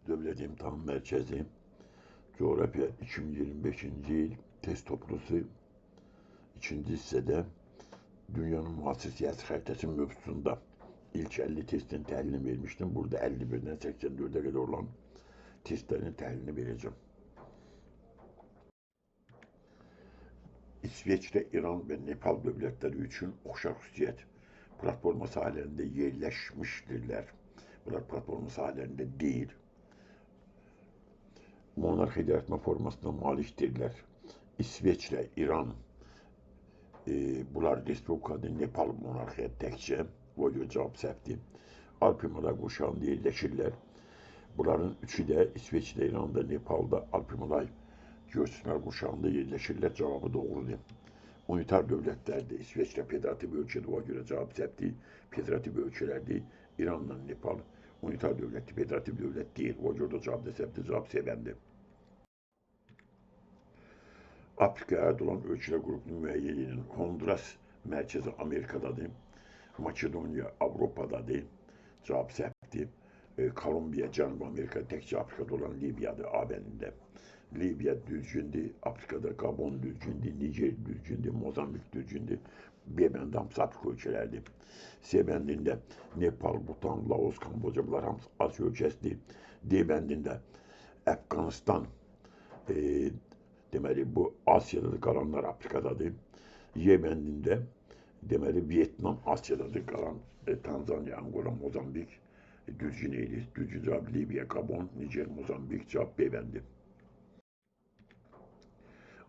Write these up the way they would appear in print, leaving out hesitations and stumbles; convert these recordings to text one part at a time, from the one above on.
Devlet İmtihan Merkezi Coğrafya 2025. yıl test toplusu 2. hissede dünyanın müasir siyasi haritası mövzusunda ilk 50 testin təhlilini vermiştim. Burada 51'den 84'e kadar olan testlerin təhlilini vereceğim. İsveç'te İran ve Nepal devletleri için oxşar xüsusiyyət platforma sahələrində yerləşmişdirlər. Bunlar platforma sahələrində değil. Monarxi idarəetmə formasına malikdirlər. İsveçlə İran bunlar Respublikadır, Nepal monarxiya təkcə. O görə cavab səhvdir. Alp Himalay qurşağında yerləşirlər. Bunların üçü də İsveçdə, İranda, Nepalda Alp Himalay göçsünlər qurşağında yerləşirlər. Cavabı doğrudur. Unitar dövlətlərdir. İsveçlə federativ ölkədir. O görə cavab səhvdir. Federativ ölkələrdir. İranla Nepal unitar dövlətdir. Federativ dövlət deyil. O görə də cavab da səhvdir. Cavab sevəndir. Afrikaya aid olan ölkələr qrupunun müəyyəninin Honduras mərkəzi Amerikadadır. Makedoniya Avropadadır. Cavab səhvdir. Kolumbiya Cənubi Amerika, təkcə Afrikada olan Libiyadır AB'nin-də. Libya düzgündür, Afrikada Gabon düzgündür, Niger düzgündür, Mozambik düzgündür. B bəndi hamısı Afrika ölkələrdir. C bəndində Nepal, Bhutan, Laos, Kamboca bunlar hamısı Asiya ölkəsidir. D bəndində Əfqanistan, deməli bu Asiyadadır, qalanlar Afrikadadır. Y bəndində deməli Vietnam Asiyadadır, qalan Tanzaniya, Angola, Mozambik düzgün eylir. Düzgün cavab Libya, Gabon, Niger, Mozambik cavab B bəndi.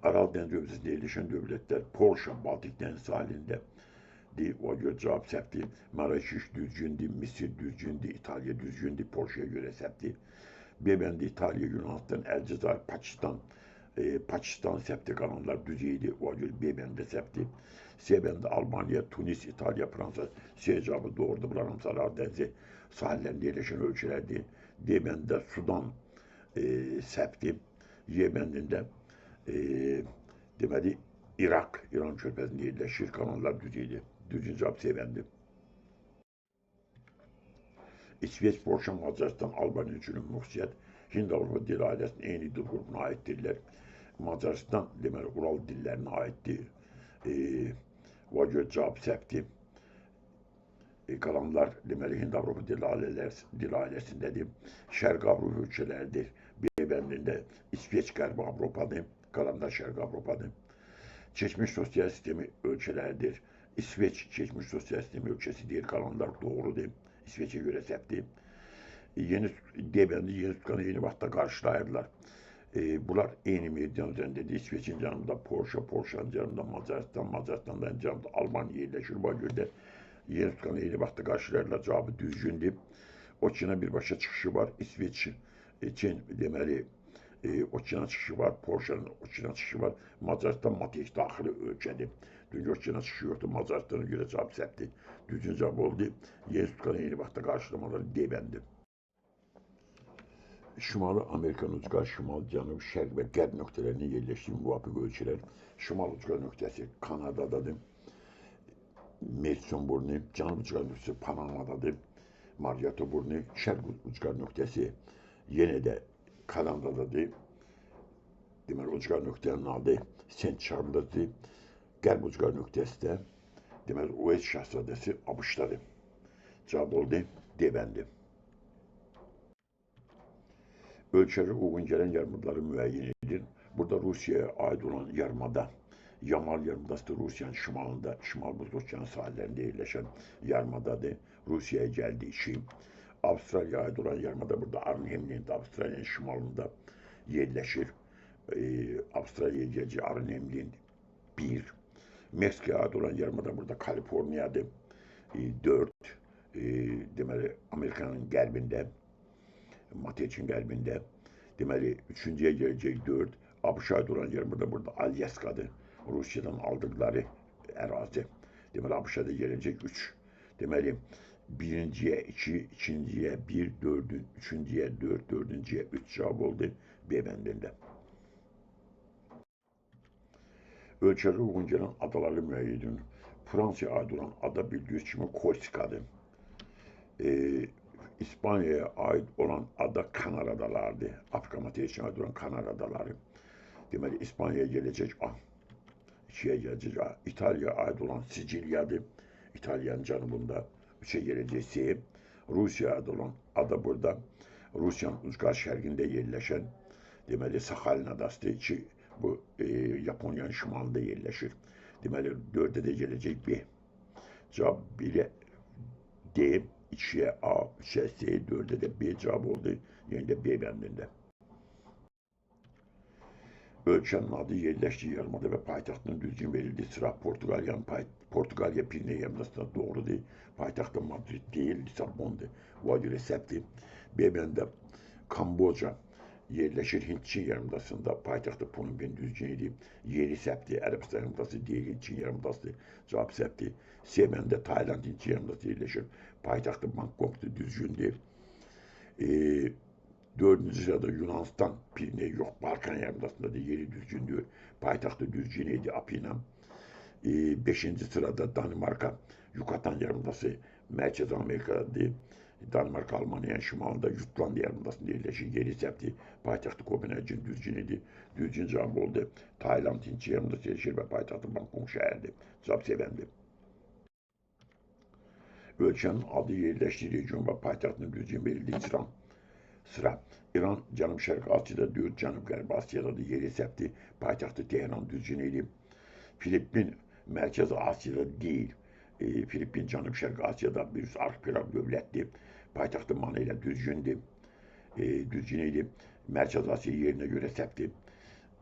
Aral Dəniz hövzəsində yerləşən dövlətlər Polşa, Baltik dəniz sahilində deyil. O görə cavab səhvdir. Marakeş düzgündür, Misir düzgündür, İtaliya düzgündür, Polşaya görə səhvdir. B bəndi İtaliya, Yunanistan, Əlcəzair, Pakistan, Pakistan səhvdir, qalanlar düz idi. O görə B bəndi səhvdir. C bəndi Albaniya, Tunis, İtaliya, Fransa. C cavabı doğrudur. Bunlar hamısı Aral dənizi sahillərində yerləşən ölkələrdir. D bəndində Sudan səhvdir. Y bəndində deməli İran körfəzində yerləşir, qalanlar düz idi. Düzgün cavab C bəndi. İsveç, Polşa, Macaristan, Albaniya üçün xüsusiyyət Hind Avropa dil ailəsinin eyni dil qrupuna aiddirlər. Macaristan deməli Ural dillərinə aiddir. O görə cavab səhvdir. Qalanlar deməli Hind Avropa dil ailəsindədir. Şərqi Avropa ölkələridir. B bəndində İsveç Qərbi Avropadır. Qalanlar Şərqi Avropadır. Keçmiş sosial sistemi ölkələridir. İsveç keçmiş sosial sistemi ölkəsi deyil, qalanlar doğrudur. İsveçə görə səhvdir. D bəndi yeni tutqanı eyni vaxtda qarşılayırlar. Bunlar eyni meridian üzərindədir. İsveçin cənubunda Polşa, Polşanın cənubunda Macaristan, Macaristanın cənubunda Albaniya yerləşir. Bu görə də yeni tutqanı eyni vaxtda qarşılayırlar. Cavabı düzgündür. Okeana birbaşa çıxışı var. İsveç için deməli okeana çıxışı var, Polşanın okeana çıxışı var. Macaristan materik daxili ölkədir. Dünya okeana çıxışı yoxdur. Macaristan'a görə cavab səhvdir. Düzgün cavab oldu. Yeni tutqanı eyni vaxtda qarşılamaları D bəndi. Şimali Amerikanın ucqar, şimal, cənub, şərq və qərb nöqtələrinin yerləşdiyi müvafiq ölkələr. Şimal ucqar nöqtəsi Kanadadadır. Mersin burnu, cənub ucqar nöqtəsi Panamadadır. Marietta burnu, şərq ucqar nöqtəsi yenə də Kanadadadır. Deməli, ucqar nöqtənin adı Saint Charles'dır. Qərb ucqar nöqtəsi də deməli, Uels şahzadəsi ABŞ-dadır. Cavab oldu D bəndi. Ölkələrə uyğun gələn yarımadaları müəyyən edir. Burada Rusiyaya aid olan yarımada, Yamal yarımadası Rusiyanın şimalında, Şimal Buz Okeanı sahillərində yerləşən yarımadadır. Rusiyaya gəldiyi için. Avustraliyaya aid olan yarımada burada Arnhem Land, Avustraliyanın şimalında yerləşir. Avustraliyaya gələcək Arnhem Land 1. Meksikaya aid olan yarımada burada Kaliforniyadır 4. Deməli Amerikanın qərbində, materikin qərbində. Deməli 3-cüyə gələcək 4. ABŞ-a aid olan yarımada burada Alyaskadır. Rusiyadan aldıqları ərazi. Deməli ABŞ-a da gələcək 3. Deməli birinciyə 2, ikinciyə 1, 4, üçüncüyə 4, dördüncüyə 3 cavab oldu B bəndində. Ölkələrə uyğun gələn adaları müəyyən edin. Fransaya aid olan ada bildiyiniz kimi Korsikadır. İspanya'ya ait olan ada Kanar Adaları'dır. Afrika materyalisine ait olan Kanar Adaları. Deməli, İspanya'ya gelecek ikiye gelecek İtalya'ya ait olan Sicilya'dır. İtalya'nın canubunda üçe gelecek Rusya'ya ait olan ada burada. Rusya'nın uzaq şərqində yerləşən deməli Sakhalin adasıdır ki bu Japonya'nın şimalında yerləşir. Deməli 4'e de gelecek B. Cevap 1'e D, 2'ye A, 3'e C, 4'e de B cevap oldu. Yani de B bendinde. Ölkənin adı yerləşdiyi yarımada və paytaxtının düzgün verildiği sıra Portugalya Piriney yarımadasında doğrudur. Paytaxtı Madrid değil, Lisabon'dur. O göre səbti. B bəndə Kamboca yerləşir Hint-Çin yarımadasında. Paytaxtı Phnom düzgün idi. Yeri səbti. Ərəbistan yarımadası deyil, Hint-Çin yarımadası. Cavab səbti. C bəndə Tayland Hint-Çin yarımadası yerləşir. Paytaxtı Bangkok'tur, düzgündür. 4. sırada Yunanistan, Piriney yok. Balkan yarımadasında da yeri düzgündür. Paytaxtı düzgüneydi Apina. 5. sırada Danimarka, Yucatan yarımadası Merkez Amerika'dadır. Danimarka Almanya'nın şimalında Jutland yarımadasında yerleşir. Yeri səbti. Paytaxtı Kopenhagen düzgüneydi. Düzgün cevap oldu. Tayland Hintçi yarımadası yerleşir ve paytaxtı Bangkok şəhərdir. Cevap sevendi. Ölkənin adı yerləşdiyi region və paytaxtının düzgün verildiği sıra. İran Cənub-Şərq Asiyada 4, Cənub-Qərb Asiyadadır. Yeri səbti. Paytaxtı Tehran düzgün idi. Filippin Mərkəzi Asiyada değil. Filippin Cənub-Şərq Asiyada bir arxipelaq dövlətdir. Paytaxtı Manila ilə düzgündür. Düzgün idi. Mərkəzi Asiya yerinə görə səbti.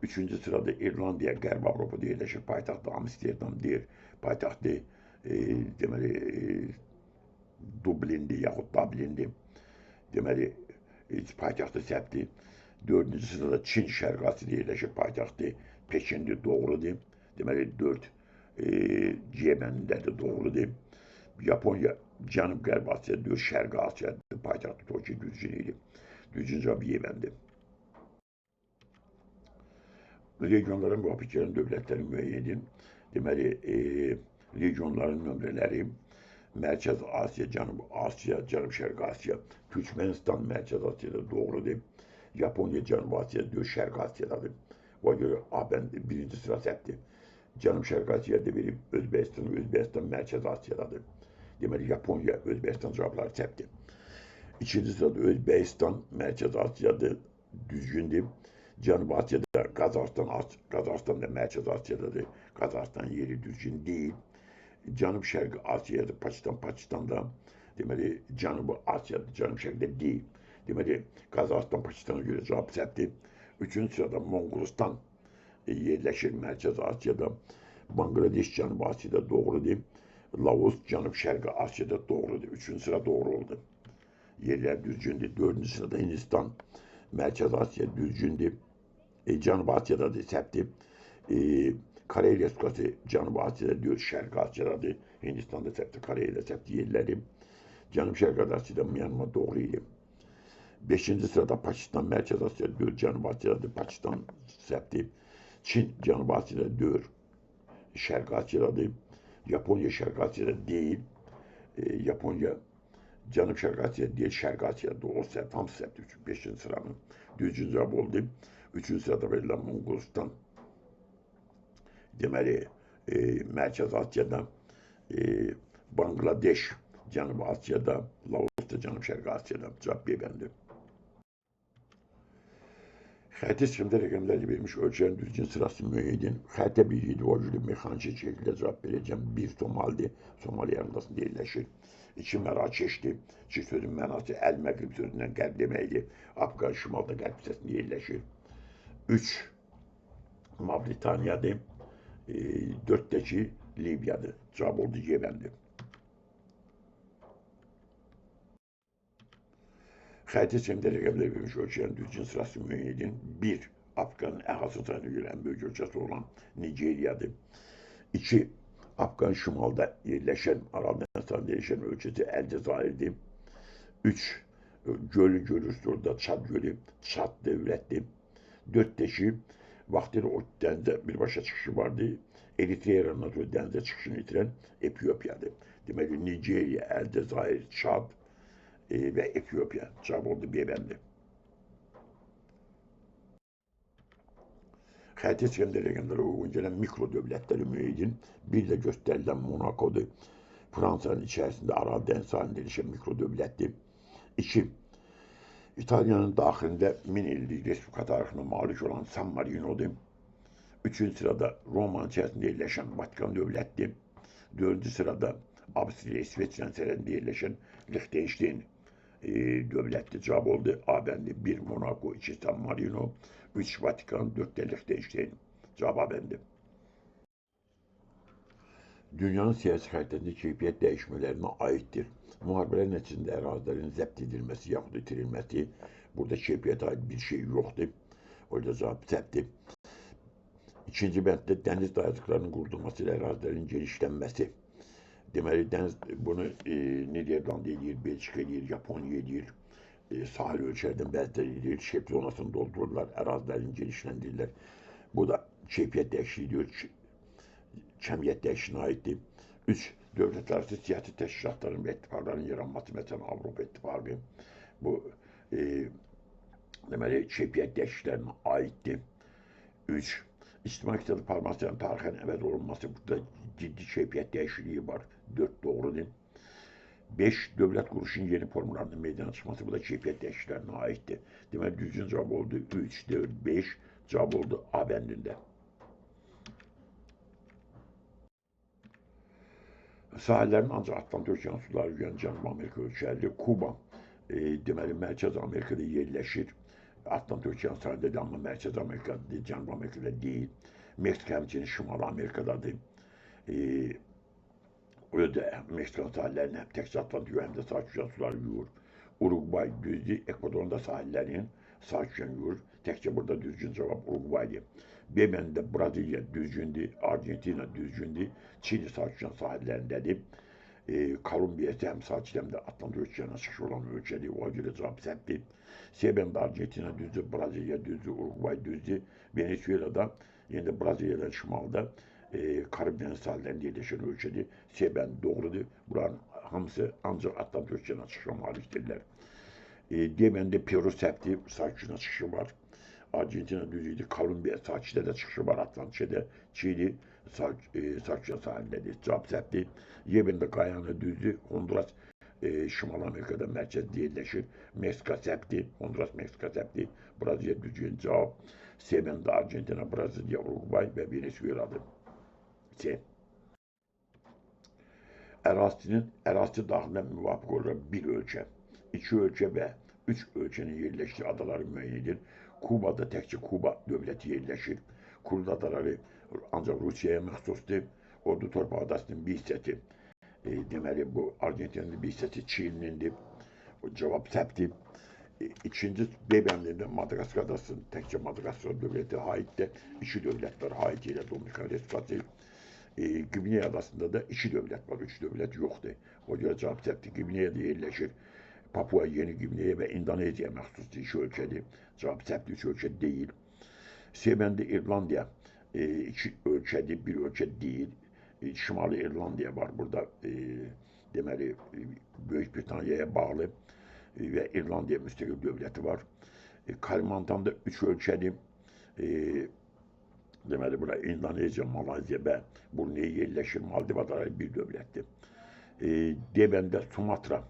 3. sırada İrlandiya, Qərb Avropada yerləşir. Paytaxtı Amsterdamdır. Paytaxtı deməli Dublindir yaxud Dublindir. Deməli paytaxtı səbti. 4. sırada Çin Şərq Asiyada yerləşir. Paytaxtı Pekindir, doğrudur. Deməli 4 C bəndindədir, doğrudur. Japonya Cənub-Qərb Asiya 4, Şərqi Asiyadır. Paytaxtı Tokyo düzgün idi. Düzgün cavab Y bəndi. Regionların və fikirlərin dövlətlərini müəyyən edin. Deməli regionların nömrələri Mərkəz Asiya, Cənub Asiya, Cənub-Şərq Asiya, Türkmenistan Mərkəz Asiyada doğrudur. Japonya Cənub Asiya 4, Şərq Asiyadadır. O görə A bəndi 1. sıra səbti. Cənub-Şərq Asiyada verib Özbəkistan Mərkəz Asiyadadır. Deməli Japonya, Özbəkistan cavabları səbti. 2. sırada Özbəkistan Mərkəz Asiyadır, düzgündür. Cənub Asiyada Qazaxıstan da Mərkəz Asiyadadır. Qazaxıstan yeri düzgün deyil. Cənub-Şərq Asiyada Pakistan'da deməli Cənubi Asiyadır, Cənub-Şərqdə deyil. Deməli Qazaxıstan Pakistana görə cavab səbti. 3. sırada Monqolistan yerləşir Mərkəz Asiyada. Bangladeş Cənubi Asiyada doğrudur. Laos Cənub-Şərqi Asiyada doğrudur. 3. sıra doğru oldu. Yerlər düzgündür. 4. sırada Hindistan Mərkəz Asiya düzgündür. Cənubi Asiyadadır səbti. Korey Respublikası Cənubi Asiyada 4, Şərqi Asiyadadır. Hindistanda səbti, Koreydə səbti yerləri. Cənub-Şərqi Asiyada Myanmar doğru idi. 5. sırada Pakistan Mərkəz Asiyada 4, Cənubi Asiyadadır. Pakistan səbti. Çin Cənubi Asiyada 4, Şərqi Asiyadadır. Japonya Şərqi Asiyada deyil. Japonya Cənub-Şərqi Asiyada deyil, Şərqi Asiyada o səbti, hamısı səbti 5. sıranın. Düzgün cavab oldu. 3. sırada verilən Monqolistan. Deməli, Mərkəz Asiyada, Bangladeş, Cənubi Asiyada, Laosda, Cənub-Şərqi Asiyada. Cavab B bəndi. Xəritə sistemdə rəqəmlərlə verilmiş ölçülərin düzgün sırası müəyyən edin. Xəritə bir ideoloji mexaniki şəkildə cavab verəcəm. 1 Somalidir, Somali yarımadasında yerləşir. 2 Mərakeşdir. 2 sözün mənası Əl-Məqrib sözündən qərb deməkdir. Afrika şimalda qərb hissəsində yerləşir. 3 Mavritaniyadır. 4'dəki Libya'dır. Cavab oldu Y bəndi. Xəritə sistemində rəqəmlər verilmiş ölçülərin düzgün sırası müəyyən edin. 1. Afrikanın əhalisi sayına görə ən böyük ölkəsi olan Nigeriyadır. 2. Afrikanın şimalda yerləşən, Arabistan yerləşən ölkəsi Əlcəzairdir. 3. Gölü görürsünüz orada Çad gölü, Çad dövlətdir. 4'dəki vaxtilə o dənizə birbaşa çıxışı vardı. Eritreyadan sonra dənizə çıxışını itirən Etiyopyadır. Deməli Nigeriya, Əlcəzair, Çad, ve Etiyopya. Cevap oldu B-bəndi. Xəritə çəkəndə rəqəmlərə uyğun gələn mikro dövlətləri müəyyən bir də göstərilən Monakodur. Fransanın içərisində Aral dəniz sahilində yerləşən mikro dövlətdir. 2. İtaliyanın daxilində 1000 illik Respublika tarixinə malik olan San Marinodur. 3-cü sırada Romanın içərisində yerləşən Vatikan dövlətdir. 4-cü sırada Avstriya, İsveçrənin sərhədində yerləşən Liechtenstein dövlətdir. Cavab oldu A bəndi. 1 Monaco, 2 San Marino, 3 Vatikan, 4 də Liechtenstein. Cavab A bəndi. Dünyanın siyasi xəritəsində keyfiyyət dəyişmələrinə aiddir. Müharibələr nəticəsində ərazilərin zəbt edilməsi yaxud itirilməsi, burada keyfiyyətə aid bir şey yoxdur. O yüzden cavab zəbtdir. İkinci bənddə dəniz dayazlıqlarının qurulması ilə ərazilərin genişlənməsi. Deməli, dəniz bunu Niderland edir, Belçika edir, Yaponiya edir, sahil ölkələrdən bəziləri edir, şərq zonasını doldururlar, ərazilərini genişləndirirlər. Bu da keyfiyyət dəyişikliyi, kəmiyyət dəyişikliğine aiddir. 3. Dövlətlər arası siyasi təşkilatların və ittifaqların yaranması, məsələn, Avropa İttifaqı, bu deməli, keyfiyyət dəyişikliklərinə aiddir. 3. İctimai-iqtisadi formasyanın tarixən əvəz olunması, burada ciddi keyfiyyət dəyişikliyi var. 4 doğrudur. 5. Dövlət quruluşunun yeni formlarının meydana çıxması, bu da keyfiyyət dəyişikliklərinə aiddir. Deməli, düzgün cavab oldu 3, 4, 5, cavab oldu A bəndində. Sahillərin ancaq Atlantik Okean suları yüyən Cənubi Amerika ölkələri, Kuba, deməli, Mərkəzi Amerikada yerləşir. Atlantik Okean sahilləri, amma Mərkəzi Amerikada, Cənubi Amerikada deyil. Meksika həmçinin Şimali Amerikadadır. Orada Meksika sahillərini həm təkcə Atlantik həm də Sakit Okean suları yuyur. Uruguay düzdür, Ekvadorun da sahillərini Sakit Okean yuyur. Təkcə burada düzgün cavab Uruguaydır. B bəndində Braziliya düzgündür, Argentina düzgündür, Çili Sakit Okean sahillərindədir. Kolumbiya isə həm Sakit həm də Atlantik Okeana çıxışı olan ölkədir, ona görə cavab səhvdir. C bəndə Argentina düzdür, Braziliya düzdür, Uruguay düzdür. Venezuela'da, yenə də Braziliyadan şimalda Karib dəniz sahillərində yerləşən ölkədir. C bəndi doğrudur. Buranın hamısı ancaq Atlantik Okeana çıxışa malikdirlər. D bəndə Peru səhvdir, Sakit Okeana çıxışı var. Argentina düzüydü, Kolumbiya Sakit'də də çıxışı var, Atlantikdə, Çili Sakit Okean sahilindədir. Cavab səhvdir. Y bəndə Guyana düzdür, Honduras Şimal Amerikada mərkəzdə yerləşir. Meksika səhvdir, Honduras Meksika səhvdir. Braziliya düzgün cavab. C bəndə Argentina, Braziliya, Uruguay və Venezuela'dır. C. Ərazisi daxilində müvafiq olaraq bir ölkə, 2 ölkə və 3 ölkənin yerləşdiyi adaları müəyyən edir. Kubada təkcə Kuba dövləti yerləşir. Kurd adaları ancaq Rusiyaya məxsusdur. Ordu torpağı adasının bir hissəsi. Deməli, bu Argentina'nın bir hissəsi Çili'nindir. Cavab səhvdir. İkinci B bəndində Madagaskar adası, təkcə Madagaskar dövləti Haiti'də 2 dövlət var. Haiti ilə Dominikan Respublikası. Qvineya adasında da 2 dövlət var, 3 dövlət yoxdur. O görə cavab səhvdir. Qvineyada yerləşir. Papua Yeni Qvineya və İndoneziya məxsusdur 2 ölkədir. Cavab səhvdir, 3 ölkə deyil. C bəndə İrlandiya 2 ölkədir, 1 ölkə deyil. Şimali İrlandiya var burada, deməli, Böyük Britaniyaya bağlı və İrlandiya müstəqil dövləti var. Kalimantan'da 3 ölkədir. Deməli, bura İndoneziya, Malayziya və Brunei yerləşir. Maldiv adaları bir dövlətdir. D bəndə Sumatra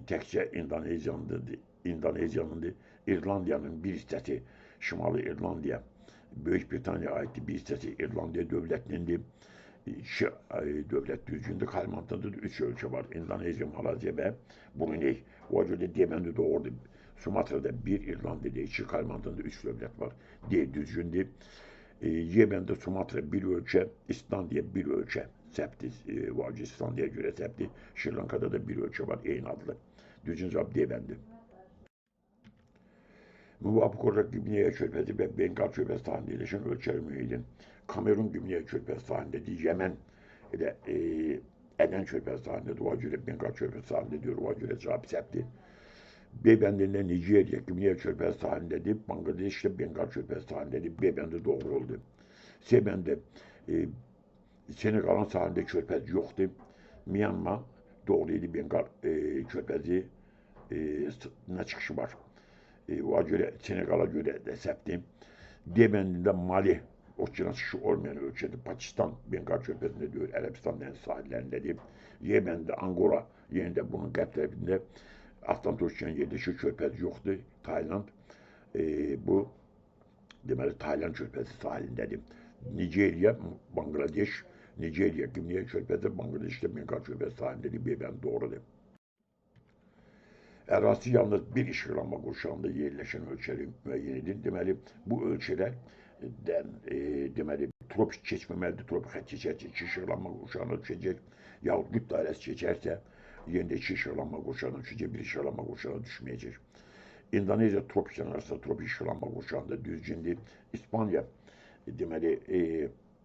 təkcə İndoneziyanındır. İrlandiyanın bir hissəsi Şimali İrlandiya, Böyük Britaniyaya aiddir, bir hissəsi İrlandiya dövlətinindir. 2 dövlət düzgündür. Kalimantan'da 3 ölkə var. İndoneziya, Malayziya və Brunei. O görə D bəndi doğrudur. Sumatra'da 1, İrlandiyada 2, Kalimantan'da 3 dövlət var. D düzgündür. Y bəndə Sumatra 1 ölkə, İslandiya 1 ölkə. Səhvdir, vacib İslandiyaya görə səhvdir. Şri Lankada da 1 ölkə var, eyni adlı. Düzgün cavab D bəndi. Müvafiq olaraq Qvineya körfəzi və Benqal körfəzi sahilində yerləşən ölkələr müəyyən. Kamerun Qvineya körfəzi sahilindədir. Yəmən elə Ədən körfəzi sahilindədir. O görə Benqal körfəzi sahilindədir. O görə cavab səhvdir. B bəndində Nigeriya Qvineya körfəzi sahilindədir. Bangladeş də Benqal körfəzi sahilindədir. B bəndi doğru oldu. C bəndə Senegalın sahilində körfəz yoxdur. Myanma doğru idi, Benqal körfəzi ne çıkışı var. O göre Senegal'a göre de septim. Yemen'de Mali, okyanus çıkışı olmayan ölçüde Pakistan, Bengal Körfezi'nde diyor, Arabistan deniz sahillerinde değil. Yemen'de Angola, yerinde bunun qərb tərəfində Atlantik Okean yerleşir körfez yoktu. Tayland, bu deməli Tayland körfezi sahilindədir. Nijerya, Bangladeş, Nijerya, Güney körfezi, Bangladeş'te Bengal körfezi sahilindədir. Ben doğrudur. Ərazisi yalnız bir işıqlanma qurşağında yerləşən ölçəli müəyyən edin. Deməli, bu ölçələrdən deməli, tropik keçməməlidir. Tropik xətt keçərsə, iki işıqlanma qurşağına düşəcək. Yahut qütb dairəsi keçərsə, yerində iki işıqlanma qurşağına düşəcək, bir işıqlanma qurşağına düşməyəcək. İndoneziya tropikdən arasında tropik işıqlanma qurşağında düzgündür. İspaniya, deməli,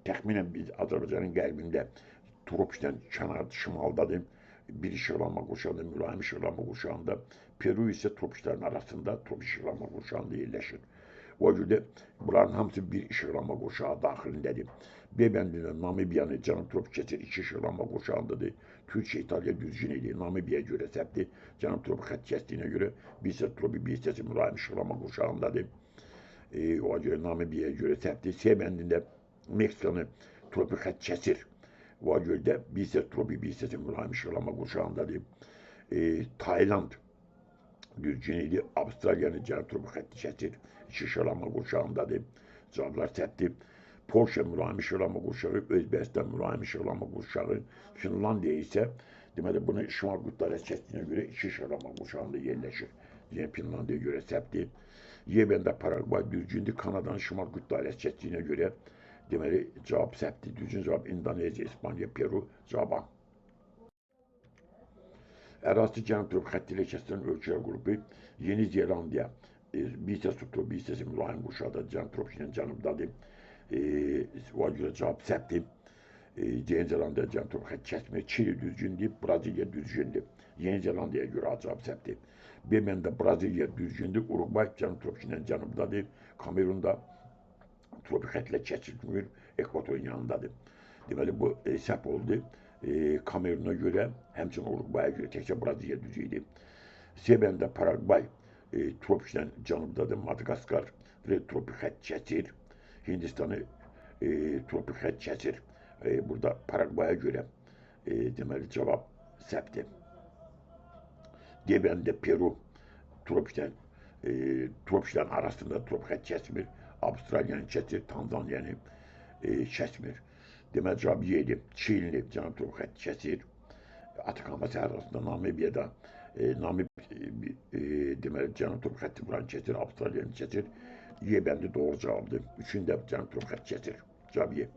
təxminən biz Azərbaycanın qərbində tropikdən kənar şimaldadır. Bir işıqlanma qurşağında, mülayim işıqlanma qurşağında, Peru isə tropiklərin arasında tropik işıqlanma qurşağında yerləşir. O görə bunların hamısı bir işıqlanma qurşağı daxilindədir. B bəndində Namibiyanı cənub tropik keçir, iki işıqlanma qurşağındadır. Türkiyə, İtaliya düzgün idi. Namibiyaya görə səbti, cənub tropik xətt kəsdiyinə görə bir hissəsi tropik, bir hissəsi mülayim işıqlanma qurşağındadır. O görə Namibiyaya görə səbti. C bəndində Meksikanı tropik xətt kəsir. O görə də bir hissəsi tropik, bir hissəsi mülayim işıqlanma qurşağındadır. Tayland düzgün idi. Avstraliyanı cənub tropik xətti kəsir. İki işıqlanma qurşağındadır. Cavablar səhvdir. Polşa mülayim işıqlanma qurşağı, Özbəkistan mülayim işıqlanma qurşağı, Finlandiya isə deməli bunu şimal qütb dairəsi kəsdiyinə görə iki işıqlanma qurşağında yerləşir. Yəni Finlandiyaya görə səhvdir. Yeməndə Paragvay düzgündür. Kanadanın şimal qütb dairəsi kəsdiyinə görə deməli cavab səhvdir. Düzgün cavab İndoneziya, İspaniya, Peru cavab A. Ərazisi cənub tropik xətti ilə kəsilən ölkələr qrupu Yeni Zelandiya, bir hissəsi subtropik, bir hissəsi mülayim qurşaqda, cənub tropikdən cənubdadır. O görə cavab səhvdir. Yeni Zelandiya cənub tropik xətti kəsmir. Çili düzgündür, Braziliya düzgündür. Yeni Zelandiyaya görə cavab səhvdir. B bəndə Braziliya düzgündür, Uruguay cənub tropikdən cənubdadır. Kamerunda tropik xəttlə kəsilmir, ekvatorun yanındadır. Deməli bu səhv oldu. Kameruna görə, həmçinin Uruguaya görə təkcə Braziliya düzü idi. C bəndə Paragvay tropikdən cənubdadır, Madagaskar tropik xətt kəsir. Hindistanı tropik xətt kəsir. Burada Paragvaya görə deməli cavab səhvdir. D bəndə Peru tropiklərin arasında tropik xətt kəsmir. Avstraliyanı kəsir, Tanzaniyanı kəsmir. Deməli cavab Y-dir. Çilini cənub tropik xətti kəsir. Atakama səhərasında Namibiyada deməli cənub tropik xətti buranı kəsir, Avstraliyanı kəsir. Y bəndi doğru cavabdır. Üçündə cənub tropik xətti kəsir. Cavab Y.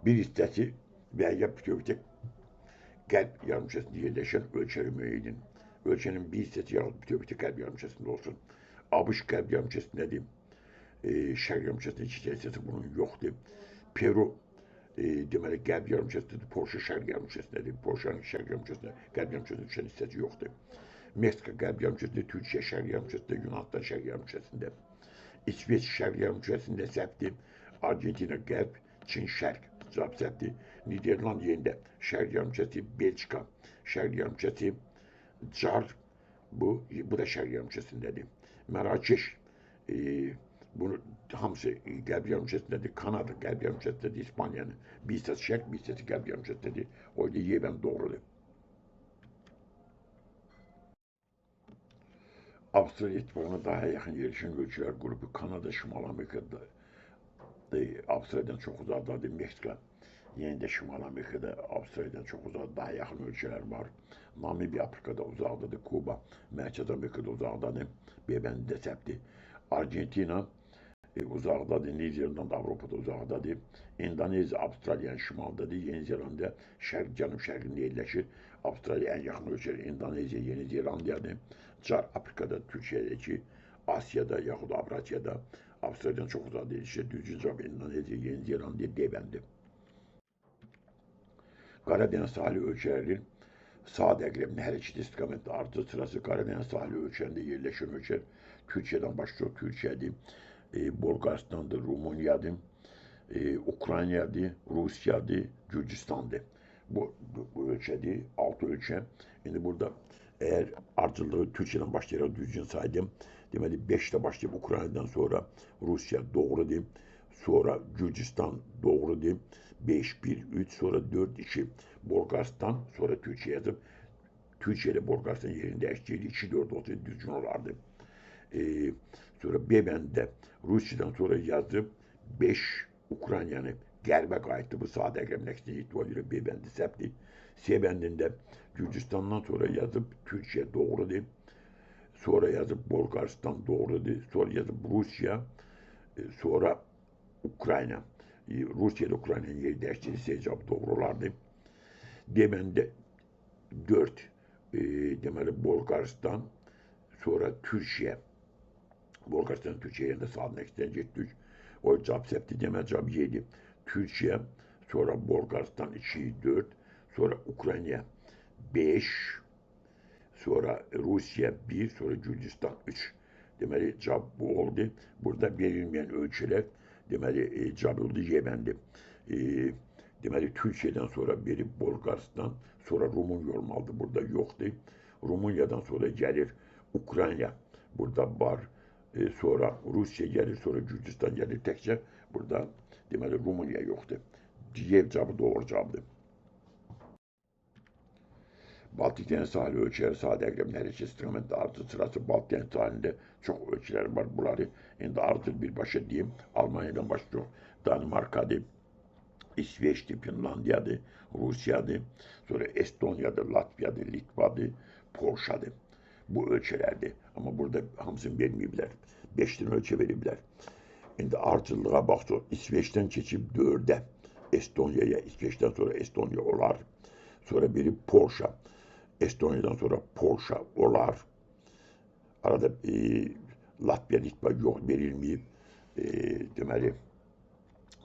Bir hissəsi müəyyən bütövlükdə qərb yarımkəsində yerləşən ölkəli müəyyən. Ölkənin bir hissəsi yaxud bütövlükdə qərb yarımkəsində olsun. ABŞ qərb yarımkəsindədir. Şərq yarımkəsində iki hissəsi bunun yoxdur. Peru deməli qərb yarımkəsindədir. Polşa şərq yarımkəsindədir. Polşanın şərq yarımkəsində, qərb yarımkəsində düşən hissəsi yoxdur. Meksika qərb yarımkəsində, Türkiyə şərq yarımkəsində, Yunanistan şərq yarımkəsində. İsveç şərq yarımkəsində səhvdir. Argentina qərb, Çin şərq cavab səhvdir. Niderland yerində şərq yarımkəsi, Belçika şərq yarımkəsi, Car bu da şərq yarımkəsindədir. Mərakeş bunu hamısı qərb yarımkəsindədir. Kanada qərb yarımkəsindədir. İspaniyanın bir hissəsi şərq, bir hissəsi qərb yarımkəsindədir. O yüzden Y bənd doğrudur. Avstraliya ittifaqına daha yaxın yerləşən ölkələr qrupu Kanada, Şimal Amerikada, Avstraliyadan çox uzaqdadır. Meksika, yenə də Şimal Amerikada, Avstraliyadan çox uzaq, daha yaxın ölkələr var. Namibiya Afrikada uzaqdadır. Kuba, Mərkəzi Amerikada uzaqdadır. B bəndi də səhvdir. Argentina uzaqdadır. New Zealand Avropada uzaqdadır. İndoneziya Avstraliyanın şimaldadır. Yeni Zelandiya şərq-cənub şərqində yerləşir. Avstraliya ən yaxın ölkədir. İndoneziya, Yeni Zelandiyadır. Car Afrikada, Türkiyədəki, Asiyada yaxud Avrasiyada, Avstraliyadan çox uzaqda yerləşir. Düzgün cavab İndoneziya, Yeni Zelandiya, D bəndi. Qaradeniz sahili ölkələrinin saat əqrəbinin hər iki istiqamətdə artı sırası Qaradeniz sahili ölkələrində yerləşən ölkələr Türkiyədən başlayır. Türkiyədir, Bolqaristandır, Rumıniyadır, Ukraynadır, Rusiyadır, Gürcüstandır. Bu ölçedi, 6 ölçem. Şimdi burada eğer artçılığı Türkiye'den başlayarak düzgün saydım. Demeli 5'te başlayıp Ukrayna'dan sonra Rusya doğru diyeyim. Sonra Gürcistan doğru diyeyim. 5, 1, 3, sonra 4, 2 Bulgaristan, sonra Türkiye yazıp Türkiye ile Bulgaristan yerini değiştirdi. 2, 4 olsaydı düzgün olardı. Sonra Beben'de Rusya'dan sonra yazıp 5 Ukrayna'nı gelmek aitti bu sade emlakçı itibariyle Beben'de septi. Sebendinde Gürcistan'dan sonra yazıp Türkiye doğru değil. Sonra yazıp Bulgaristan doğru değil. Sonra yazıp Rusya, sonra Ukrayna. Rusya ile Ukrayna'nın yeri değiştirirse cevap doğrulardı. Demende 4 demeli Bulgaristan, sonra Türkiye. Bulgaristan Türkiye'ye de sağlamak istenecektir. O cevap septi demel cevap 7. Türkiye, sonra Bulgaristan 2, 4, sonra Ukrayna 5, sonra Rusya 1, sonra Gürcistan 3. Demeli cevap bu oldu. Burada verilmeyen ölçüler demeli cevap oldu Yemen'di. Demeli Türkiye'den sonra biri Bulgaristan, sonra Rumunya olmalı. Burada yoktu. Rumunya'dan sonra gelir Ukrayna. Burada var. Sonra Rusya gelir, sonra Gürcistan gelir tekçe. Burada demeli Rumunya yoktu. Diğer cevabı doğru cevaptı. Baltık Deniz sahili ölçüleri sade eklemler için istikamette artı sırası Baltık Deniz sahilinde çok ölçüler var. Bunları şimdi artı bir başa diyeyim. Almanya'dan başlıyor. Danimarka'dı, İsveç'ti, Finlandiya'dı, Rusya'dı, sonra Estonya'dı, Latviya'dı, Litva'dı, Polşa'dı. Bu ölçülerdi. Ama burada hamsını vermeyirler. 5 tane ölçü verirler. Şimdi artıllığa baksa İsveç'ten geçip 4'e Estonya'ya, İsveç'ten sonra Estonya olar. Sonra biri Polşa. Estonya'dan sonra Polşa olar. Arada Latvia, Litva yok verilmeyip demeli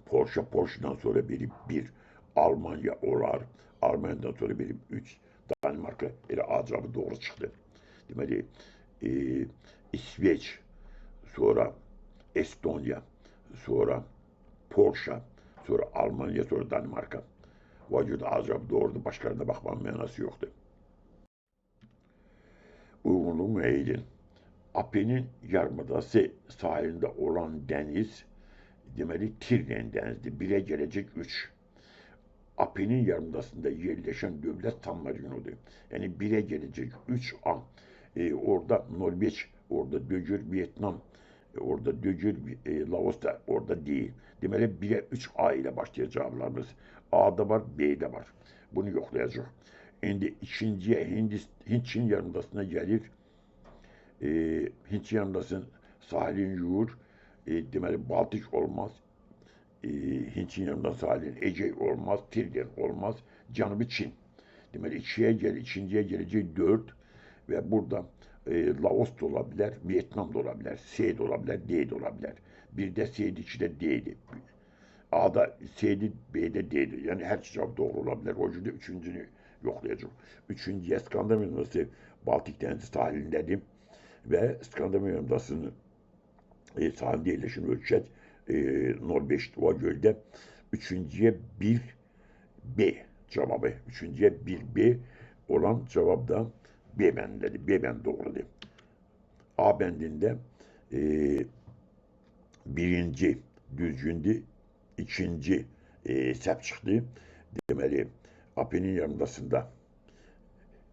Polşa'dan sonra biri 1 Almanya olar. Almanya'dan sonra biri 3 Danimarka. Acabı doğru çıktı. Demeli İsveç, sonra Estonya, sonra Polşa, sonra Almanya, sonra Danimarka. Vücudu acaba doğrudu. Başkalarına bakmanın manası yoktu. Uygunluğu müeyyidin. Apenin yarımadası sahilinde olan deniz demeli Tirnen denizdi. Bire gelecek 3. Apenin yarımadasında yerleşen devlet San Marino'du. Yani bire gelecek 3 an. Orada Norveç, orada Dögür, Vietnam, orada Dögür, Laos da orada değil. Demeli 1'e 3 A ile başlayacağımız. A'da var, B'de var. Bunu yoklayacak. Şimdi ikinciye Hint-Çin yarımadasına gelir. Hint yarımadasının sahilin yuğur. Demeli Baltık olmaz. Hint-Çin yarımadası sahilin Ege olmaz. Tirgen olmaz. Canı Çin. Demeli ikinciye gelecek 4 ve burada Laos da olabilir, Vietnam da olabilir, C de olabilir, D de olabilir. Bir de C'di, iki de D'di. A'da C'di, B'de D'di. Yani her cevap doğru olabilir. O yüzden üçüncünü yoklayacak. Üçüncü İskandinav Yarımadası Baltık Denizi sahilindedir. Ve İskandinav Yarımadası'nın sahilinde yerleşen ölçek Norveç Dua Göl'de. Üçüncüye 1B cevabı. Üçüncüye 1B olan cevap da B bendedi. B ben doğru dedi. A bendinde birinci düzgündü. İkinci sep çıktı. Demeli Apenin yarımadasında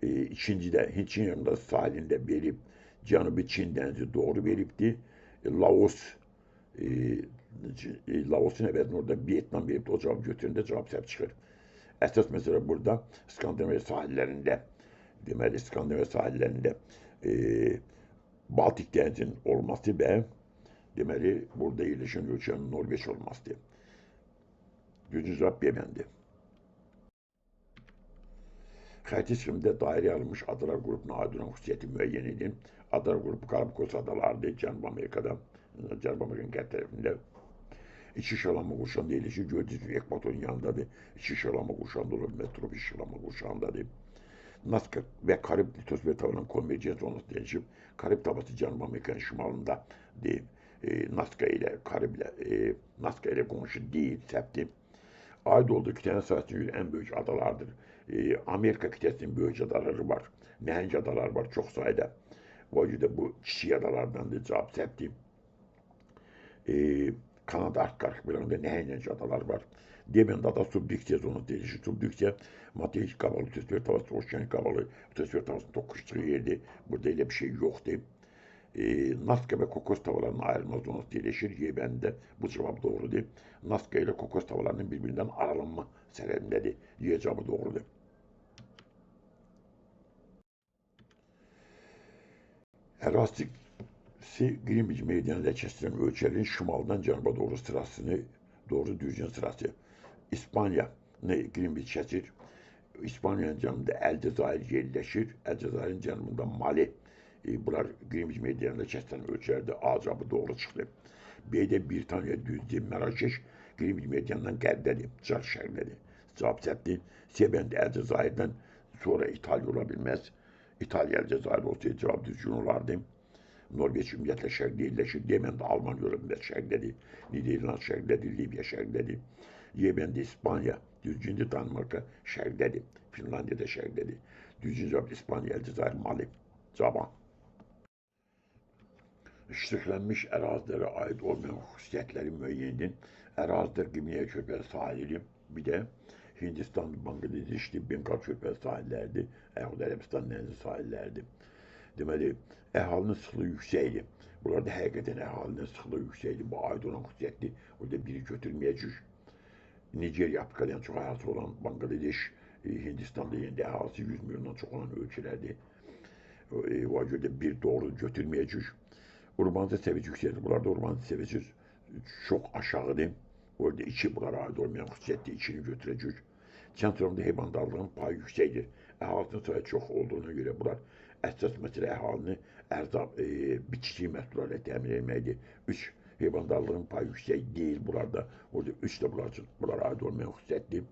ikinci de Hintçin yarımadası sahilinde verip Canı Çin denizi doğru veripti. Laos'un evet orada Vietnam verip o cevap götüründe cevap sep çıkar. Esas mesela burada İskandinav sahillerinde demeli İskandinav sahillerinde Baltık Denizi'nin olması ve demeli burada yerleşen ülkenin Norveç olması. Düzgün cevap Yemen'di. Xəritəsində dairə alınmış adalar qrupuna aid olan xüsusiyyəti müəyyən edin. Adalar qrupu Galapagos adalardır. Cənubi Amerikada, Cənubi Amerikanın qərb tərəfində. İki şalama qurşağında yerləşir. Gördüyünüz gibi ekvatorun yanındadır. İki şalama qurşağında olan tropik şalama qurşağındadır. Nazca ve Karib litosfer tavanın konverjens olması değişip Karib tabası Cənubi Amerikanın şimalında deyim. Nazca ile Karib ile Nazca ile komşu değil, septi. Aydoğdu kıtanın sayesinde en büyük adalardır. Amerika kıtasının büyük adaları var. Nəhəng adalar var çok sayıda. O yüzden bu kiçik adalardan da cavab septim. Kanada arka birində nəhəng adalar var. Deməndə ada subduksiya zonu deyilişi. Subduksiya materik qavalı, atmosfer havası, okean qavalı, atmosfer havasının toqquşduğu yerdir. Burada elə bir şey yoxdur. Nazca ve kokos tavalarının ayrılma zonası yerleşir. Yemen'de bu cevap doğrudur. Nazca ile kokos tavalarının birbirinden aralanma sebebindedir. Y cevabı doğrudur. Erazisi Greenwich meydanıyla kesilen ölçülerin şimaldan cənuba doğru sırasını, doğru düzgün sırası. İspanya Greenwich kesir. İspanya'nın cənubunda Əlcəzair yerləşir. Əlcəzairin cənubunda Mali. Bunlar Greenwich meydanında kesilen ölçülerde A cevabı doğru çıktı. B'de Britanya düzdür. Mərakeş Greenwich meydanından qərbdədir. Car şərqdədir. Cevap səhvdir. C bəndə Əlcəzairdən sonra İtalya ola bilməz. İtalya Əlcəzair olsaydı cevap düzgün olardı. Norveç ümumiyyətlə şərqdə yerləşir. D bəndə Almanya ümumiyyət şərqdədir. Niderland şərqdədir. Libya şərqdədir. Y bəndə İspanya düzgündür. Danimarka şərqdədir. Finlandiya da şərqdədir. Düzgün cevap İspanya, Əlcəzair, Mali. Cavab. İştiqlənmiş ərazilərə aid olmayan xüsusiyyətləri müəyyən edin. Ərazilər Qimliyə körfəzi sahili, bir də Hindistan, Bangladeshli, Bengal körfəzi sahilləridir, Yaxud Ərəbistan dənizi sahilləridir. Deməli, əhalinin sıxlığı yüksəkdir. Burada həqiqətən əhalinin sıxlığı yüksəkdir. Bu aid olan xüsusiyyətdir. Orada biri götürməyəcək. Nigeriya, Afrikadan çox əhalisi olan Bangladeş, Hindistan'da yeni əhalisi 100 milyondan çox olan ölkələrdir. O görə bir doğru götürməyəcək. Urbanizasiya səviyyəsi yüksəkdir. Bunlarda urbanizasiya səviyyəsi çox aşağıdır. Orada iki bunlara aid olmayan xüsusiyyətdir, ikini götürəcək. Kənd sürümdə heyvandarlığın payı yüksəkdir. Əhalinin sayı çox olduğuna görə bunlar əsas məsələ əhalini ərzaq, bitki məhsullarla təmin etməkdir. 3. Heyvandarlığın payı yüksək deyil bunlarda. Orada 3 də bunlara aid olmayan xüsusiyyətdir.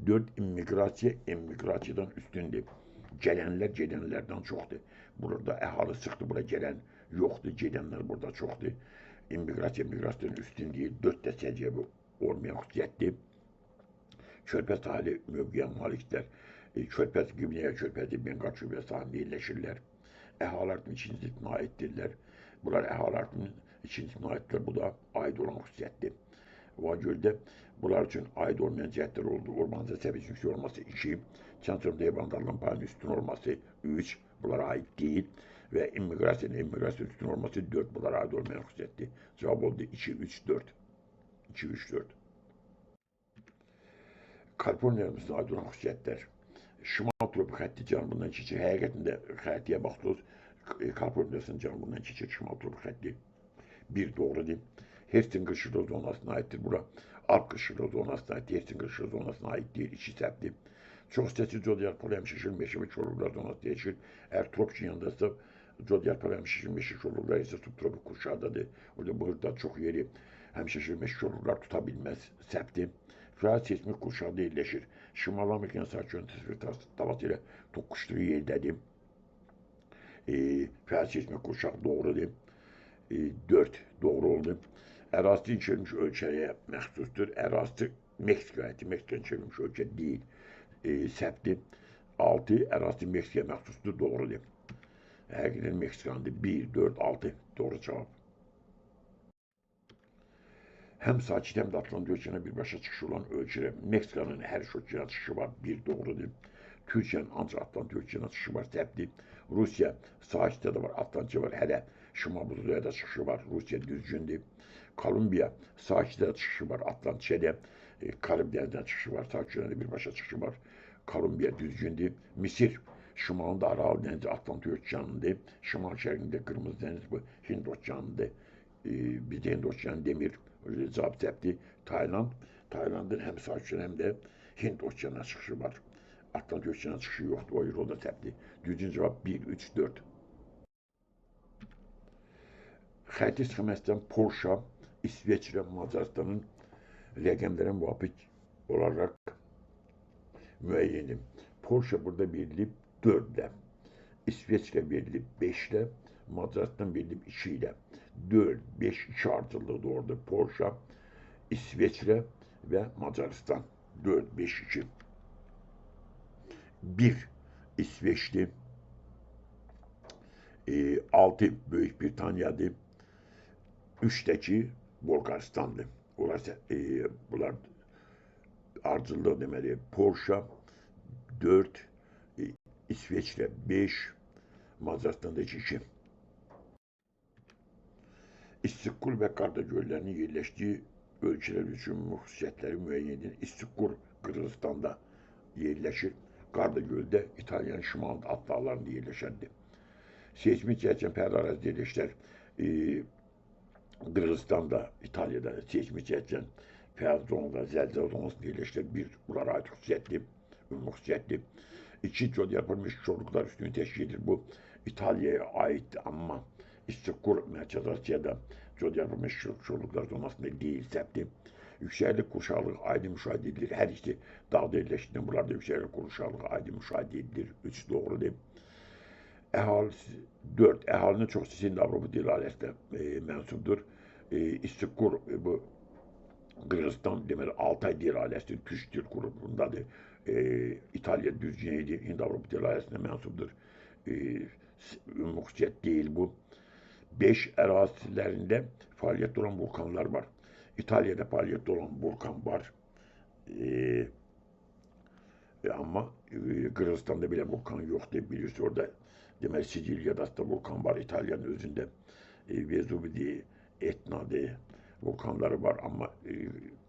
4. İmmiqrasiya emmiqrasiyadan üstündür. Gələnlər gedənlərdən çoxdur. Burada əhali sıxdır, bura gələn yoxdur, gedənlər burada çoxdur. İmmiqrasiya miqrasiyanın üstün deyil, 4 də səciyyəvi olmayan xüsusiyyətdir. Körpəz sahili mövqeyə maliklər. Körpəz Qimliyə körpəzi, Bengal körpəzi sahilində yerləşirlər. Əhali artımın ikinci tipinə aiddirlər. Bunlar əhali artımın ikinci tipinə aiddirlər. Bu da aid olan xüsusiyyətdir. O görə bunlar üçün aid olmayan cəhətlər oldu. Urbanizasiya səviyyəsinin yüksək olması 2, kənd sürümdə heyvandarlığın payının üstün olması 3, bunlara aid deyil və immiqrasiyanın üstün olması 4, bunlara aid olmayan xüsusiyyətdir. Cavab oldu 2, 3, 4. 2, 3, 4. Kaliforniya yarımkürəsinə aid olan xüsusiyyətlər. Şimal tropik xətti cənubundan keçir. Həqiqətində xəttiyə baxsınız, Kaliforniyasının cənubundan keçir şimal tropik xətti. 1 doğrudur. Hertzin qışırlı zonasına aiddir. Bura Alp qışırlı zonasına aiddir. Hertzin qışırlı zonasına aid deyil. 2 səhvdir. Çox səssiz zodiak həmişəşil meşə və çoluklar zonası deyişir. Əgər tropik yandasa zodiak həmişəşil meşə çoluklar isə subtropik qurşaqdadır. Orada burada çox yeri həmişəşil meşə çoluklar tuta bilməz. Səhvdir. Fəal seismik qurşaqda yerləşir. Şimal Amerikanın sakit atmosfer havası ilə toqquşduğu yerdədir. Fəal seismik qurşaq doğrudur. 4 doğru oldu. Ərazisi inşalmış ölkəyə məxsusdur. Ərazisi Meksika inşalmış ölkə deyil. Səhvdir. 6 ərazisi Meksikaya məxsusdur. Doğrudur. Həqiqətən Meksikandır. 1, 4, 6 doğru cavab. Həm sakit həm də Atlantik okeana birbaşa çıxışı olan ölkələr. Meksikanın hər üç okeana çıxışı var. 1 doğrudur. Türkiyənin ancaq Atlantik okeana çıxışı var. Səhvdir. Rusiya sakitdə də var, Atlantikdə var. Hələ Şimal buzluğa da çıxışı var. Rusiya düzgündür. Kolumbiya sakitdə çıxışı var. Atlantikdə Karib dənizdən çıxışı var. Sakitdə birbaşa çıxışı var. Kolumbiya düzgündür. Misir şimalında Aral dənizi Atlantik okeanıdır. Şimal şərqində Qırmızı dəniz bu Hind okeanıdır. Bizdə Hind okeanı demir. Cavab səhvdir. Taylandın həm sakitdə həm də Hind okeanına çıxışı var. Atlantik okeanına çıxışı yoxdur. O yol da səhvdir. Düzgün cavab 1, 3, 4. Xətti sxeməsindən Polşa, İsveçrə, Macaristanın rəqəmlərə müvafiq olaraq müəyyənim. Polşa burada verilib 4-lə, İsveçrə verilib 5-lə, Macaristan verilib 2-lə. 4, 5, 2 ardıcılığı doğrudur. Polşa, İsveçrə və Macaristan. 4, 5, 2. 1 İsveç'ti. 6 Büyük Britanya'dı. 3'teki Bulgaristan'dı. Bunlar ardıcıllığı demeli. Polşa 4, İsveç'te 5, Macaristan'da 2. İstikur ve Karda göllerinin yerleştiği ölçüler üçün xüsusiyyətləri müəyyən edin. İstikur Qırğızstanda yerleşir. Karda Göl'de İtalyanın şimalında Alp dağlarında yerleşendir. Seismik cəhətdən fərqli ərazi yerləşlər. Qırğızstanda, İtalya'da seismik cəhətdən fərqli zonada, zəlzələ zonasında yerləşlər. Bir, bunlara aid xüsusiyyətli, ümumi xüsusiyyətli. 2, coğrafik çorluqlar üstünü təşkil edir. Bu İtalya'ya aiddir, amma İstikur Mərkəzi Asiyada coğrafik çorluqlar zonasında deyil, səbti. Yüksəklik qurşaqlığı aydın müşahidə edilir. Hər ikisi dağda yerləşdiyindən bunlarda yüksəklik qurşaqlığı aydın müşahidə edilir. 3 doğrudur. Əhalisi 4. Əhalinin çox hissəsində Avropa dil ailəsinə mənsubdur. İstikur bu Qırğızstan deməli Altay dil ailəsi Türk dil qrupundadır. İtalya düzgüneydi. Hind-Avropa dil ailəsinə mənsubdur. Ümumi xüsusiyyət deyil bu. 5 ərazilərində fəaliyyətdə olan vulkanlar var. İtalya'da fəaliyyətdə olan vulkan var. Amma Qırğızstanda belə vulkan yoxdur. Bilirsiniz, orada deməli Sicilya'da da vulkan var. İtalya'nın özündə Vezuvi'dir, Etna'dır, vulkanları var. Amma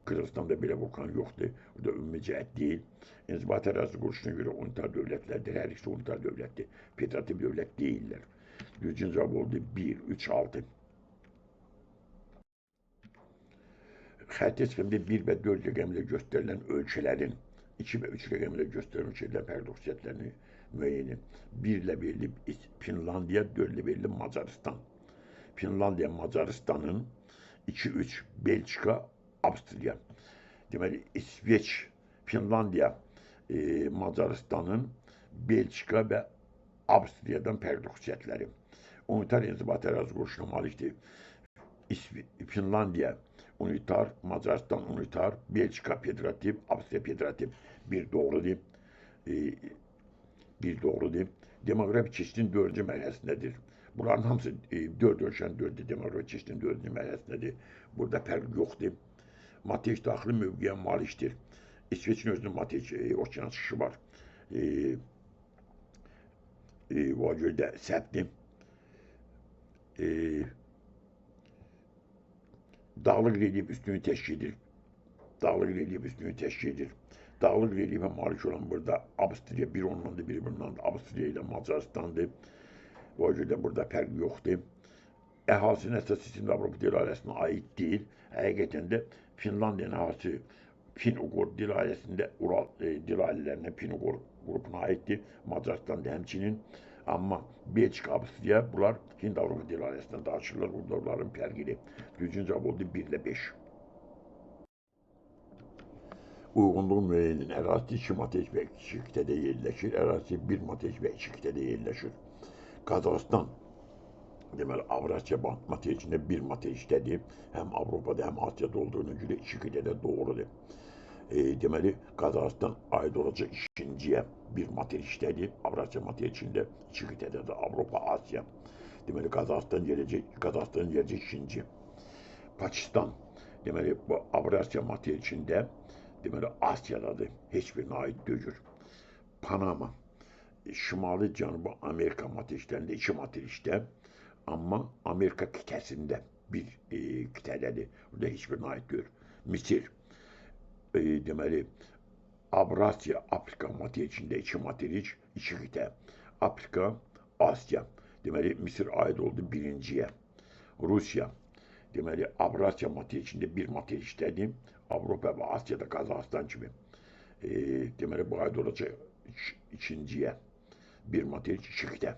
Qırğızstanda belə vulkan yoxdur. Bu da ümumi cəhət deyil. İnzibati ərazi quruluşuna görə unitar dövlətlərdir. Hər ikisi unitar dövlətdir. Federativ dövlət deyillər. Düzgün cavab oldu 1, 3, 6. Xətti çıxımda 1 və 4 rəqəmlə göstərilən ölçülərin 2 və 3 rəqəmlə göstərilən ölçülərin fərqli xüsusiyyətlərini müəyyən edin. 1 ilə verilib Finlandiya, 4 ilə verilib Macaristan. Finlandiya, Macaristanın 2, 3, Belçika, Avstriya. Deməli, İsveç, Finlandiya, Macaristanın Belçika və Avstriyadan fərqli xüsusiyyətləri. Unitar inzibati ərazi quruluşuna malikdir. Finlandiya unitar, Macaristan unitar, Belçika federativ, Avstriya federativ. Bir doğrudur. Bir doğrudur. Demografi keçidin 4-cü mərhələsindədir. Bunların hamısı 4 ölçən 4-dür. Demografi keçidin 4-cü mərhələsindədir. Burada fərq yoxdur. Materik daxili mövqeyə malikdir. İsveçin özünün materik okean çıxışı var. O görə səbtdir. Dağlıq relyef üstünü təşkil edir. Dağlıq relyef üstünü təşkil edir. Dağlıq relyefə malik olan burada Avstriya, bir ondan da biri bundan da Avstriya ilə Macaristandır. O görə burada fərq yoxdur. Əhalinin əsas hissəsində Avropa dil ailəsinə aid deyil. Həqiqətən də Finlandiyanın əhalisi Fin-Uqor dil ailəsində Ural dil ailələrinə Fin-Uqor qrupuna aiddir. Macaristan da həmçinin. Amma Belçika, Avstriya bunlar Hind-Avropa dil ailəsindən daşırlar. Burada onların fərqidir. Düzgün cavab oldu 1 ilə 5. Uyğunluğu müəyyən ərazisi 2 materik və 2 qitədə yerləşir. Ərazisi 1 materik və 2 qitədə yerləşir. Qazaxıstan deməli Avrasiya materikində 1 materikdədir. Həm Avropada, həm Asiyada olduğuna görə 2 qitədə doğrudur. Deməli Qazaxıstan aid olacaq ikinciyə 1 materikdədir. Avrasiya materikində 2 qitədədir. Avropa, Asiya. Deməli Qazaxıstanın gələcək ikinci. Pakistan deməli bu Avrasiya materikində deməli Asiyadadır. Heç birinə aid deyil. Panama Şimali Cənubi Amerika materiklərində 2 materikdə, amma Amerika qitəsində 1 qitədədir. Burada heç birinə aid deyil. Misir deməli Avrasiya Afrika materikində 2 materik, 2 qitə. Afrika, Asiya. Deməli Misir aid oldu birinciyə. Rusiya deməli Avrasiya materikində 1 materikdədir. Avropa və Asiyada Qazaxıstan kimi. Deməli bu aid olacaq ikinciyə. 1 materik, 2 qitə.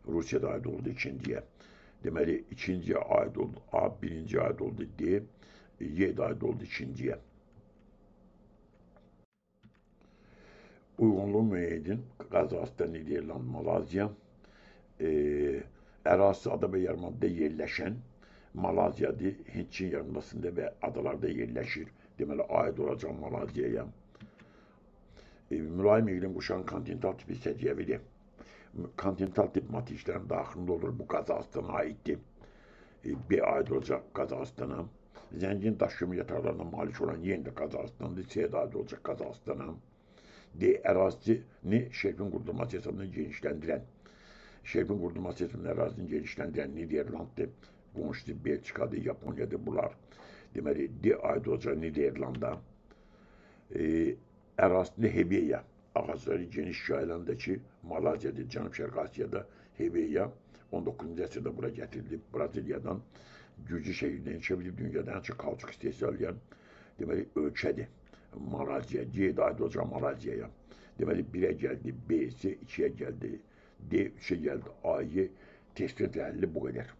Rusiyada aid oldu ikinciyə. Deməli ikinciyə aid oldu A, birinciyə aid oldu D, Y də aid oldu ikinciyə. Uyğunluğu müəyyən edin. Qazaxıstan, Niderland, Malazya. Ərazisi ada və yarımadada yerləşən Malaziyadır. Hindçin yarımadasında və adalarda yerləşir. Deməli aid olacaq Malazyaya. Mülayim iqlim quşağın kontinental tipi səciyyəvidir. Kontinental tip matişlərin daxilində olur. Bu Qazaxıstana aiddir. B aid olacaq Qazaxıstana. Zəngin daş kömür yataqlarına malik olan yenə də Qazaxıstandır. C aid olacaq Qazaxıstana. D ərazisini şelfin qurudulması hesabına genişləndirən. Şelfin qurudulması hesabına ərazisini genişləndirən Niderlanddır. Qonşusu Belçikadır, Yaponiyadır bunlar. Deməli, D aid olacaq Niderlanda. Ərazisində Hebeya ağacları geniş yayılandakı Malazya'da, Cənub-Şərqi Asiyada Hebeya 19-cu əsrdə bura gətirilib. Braziliyadan güclü şəkildə inkişaf edib dünyada ən çox kauçuk istehsal edən deməli ölkədir. Malazya, C aid olacaq Malazya'ya. Deməli 1-ə gəldi, B-si 2-yə gəldi, D 3-ə gəldi, A-yı test təhlili bu qədər.